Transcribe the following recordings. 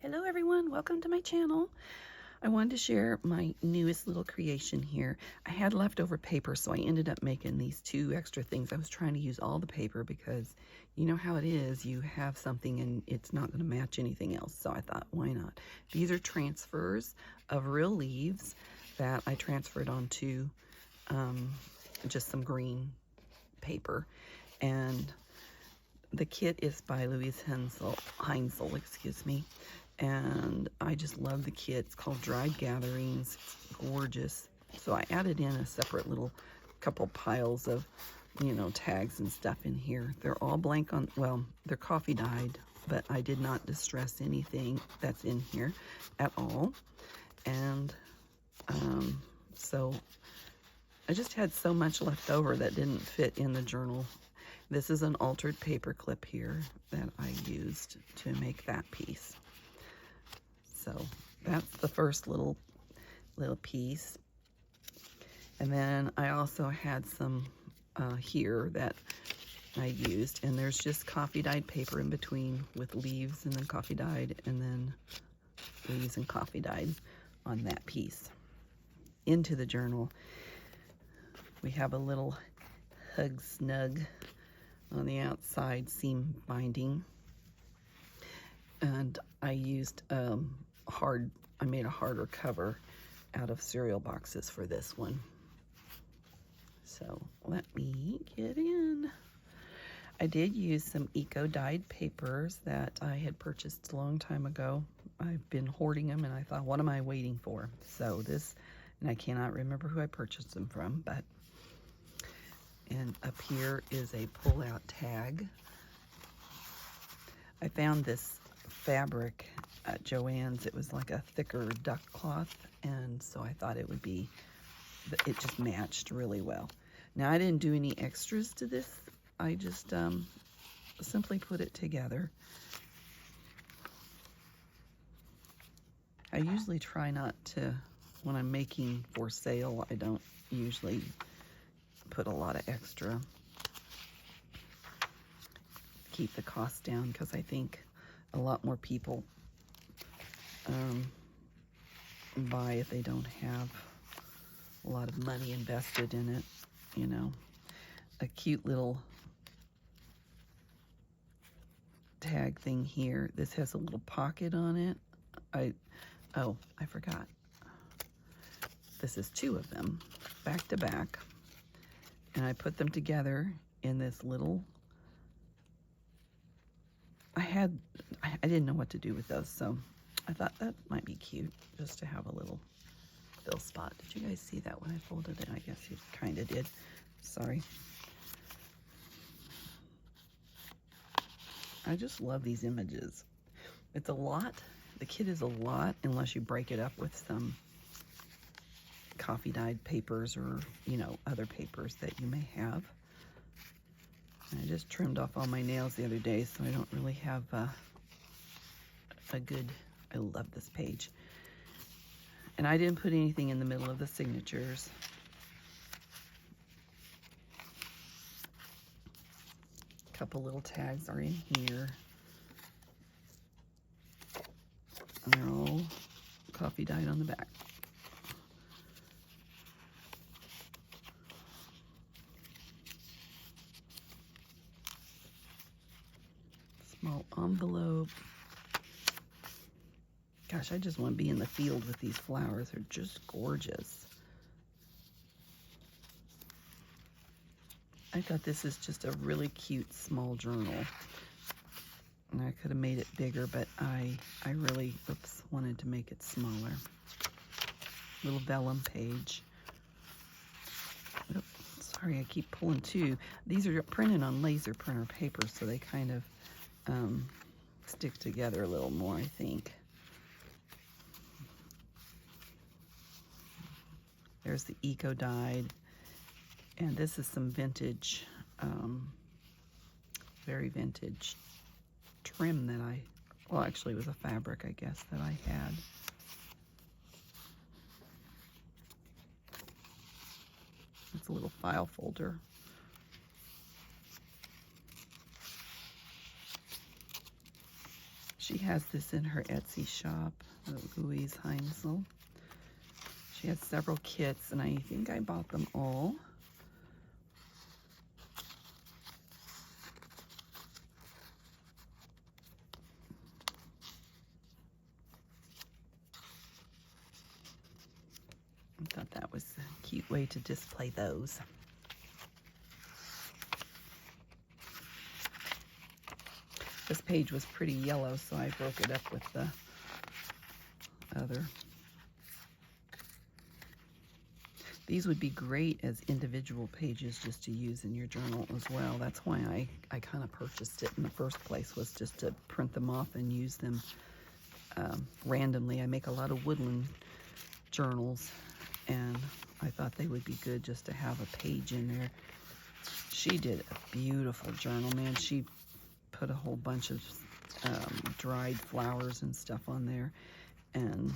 Hello everyone, welcome to my channel. I wanted to share my newest little creation here. I had leftover paper, so I ended up making these two extra things. I was trying to use all the paper because you know how it is, you have something and it's not going to match anything else, so I thought, why not? These are transfers of real leaves that I transferred onto just some green paper, and the kit is by Louise Heinzel, excuse me. And I just love the kit. It's called Dried Gatherings. It's gorgeous. So I added in a separate little couple piles of, tags and stuff in here. They're all blank on, well, they're coffee dyed, but I did not distress anything that's in here at all. And so I just had so much left over that didn't fit in the journal. This is an altered paper clip here that I used to make that piece. So that's the first little piece. And then I also had some here that I used, and there's just coffee dyed paper in between with leaves and then coffee dyed and then leaves and coffee dyed on that piece. Into the journal, we have a little Hug Snug on the outside seam binding, and I used I made a harder cover out of cereal boxes for this one. So let me get in. I did use some eco dyed papers that I had purchased a long time ago. I've been hoarding them, and I thought, what am I waiting for? So this, and I cannot remember who I purchased them from, but, and up here is a pull-out tag. I found this fabric at Joann's. It was like a thicker duck cloth, and so I thought it just matched really well. Now, I didn't do any extras to this. I just simply put it together. I usually try not to, when I'm making for sale, I don't usually put a lot of extra. Keep the cost down, because I think a lot more people buy if they don't have a lot of money invested in it, A cute little tag thing here. This has a little pocket on it. I forgot. This is two of them, back to back. And I put them together in this little, I didn't know what to do with those, so I thought that might be cute just to have a little fill spot. Did you guys see that when I folded it? I guess you kind of did. Sorry. I just love these images. It's a lot. The kit is a lot unless you break it up with some coffee dyed papers or, other papers that you may have. And I just trimmed off all my nails the other day, so I don't really have a good, I love this page. And I didn't put anything in the middle of the signatures. A couple little tags are in here. And they're all coffee dyed on the back. Small envelope. Gosh, I just want to be in the field with these flowers. They're just gorgeous. I thought this is just a really cute small journal. And I could have made it bigger, but I really, wanted to make it smaller. Little vellum page. Oops, sorry, I keep pulling two. These are printed on laser printer paper, so they kind of stick together a little more, I think. There's the eco dyed, and this is some vintage, very vintage trim that actually it was a fabric, I guess, that I had. It's a little file folder. She has this in her Etsy shop, Louise Heinzel. She has several kits, and I think I bought them all. I thought that was a cute way to display those. This page was pretty yellow, so I broke it up with the other. These would be great as individual pages just to use in your journal as well. That's why I kind of purchased it in the first place, was just to print them off and use them randomly. I make a lot of woodland journals, and I thought they would be good just to have a page in there. She did a beautiful journal, man. She put a whole bunch of dried flowers and stuff on there, and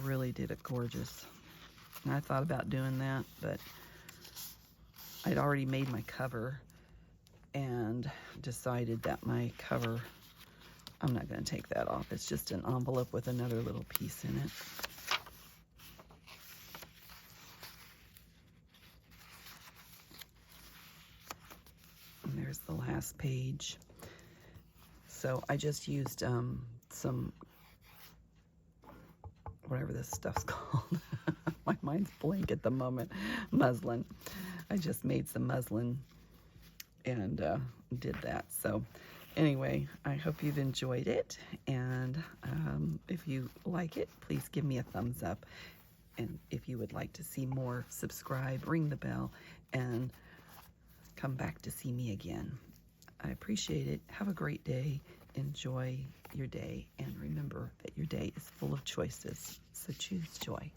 really did it gorgeous. And I thought about doing that, but I'd already made my cover and decided that my cover, I'm not going to take that off. It's just an envelope with another little piece in it. And there's the last page. So I just used some, whatever this stuff's called. My mind's blank at the moment. Muslin. I just made some muslin and did that. So anyway, I hope you've enjoyed it. And if you like it, please give me a thumbs up. And if you would like to see more, subscribe, ring the bell, and come back to see me again. I appreciate it. Have a great day. Enjoy your day. And remember that your day is full of choices. So choose joy.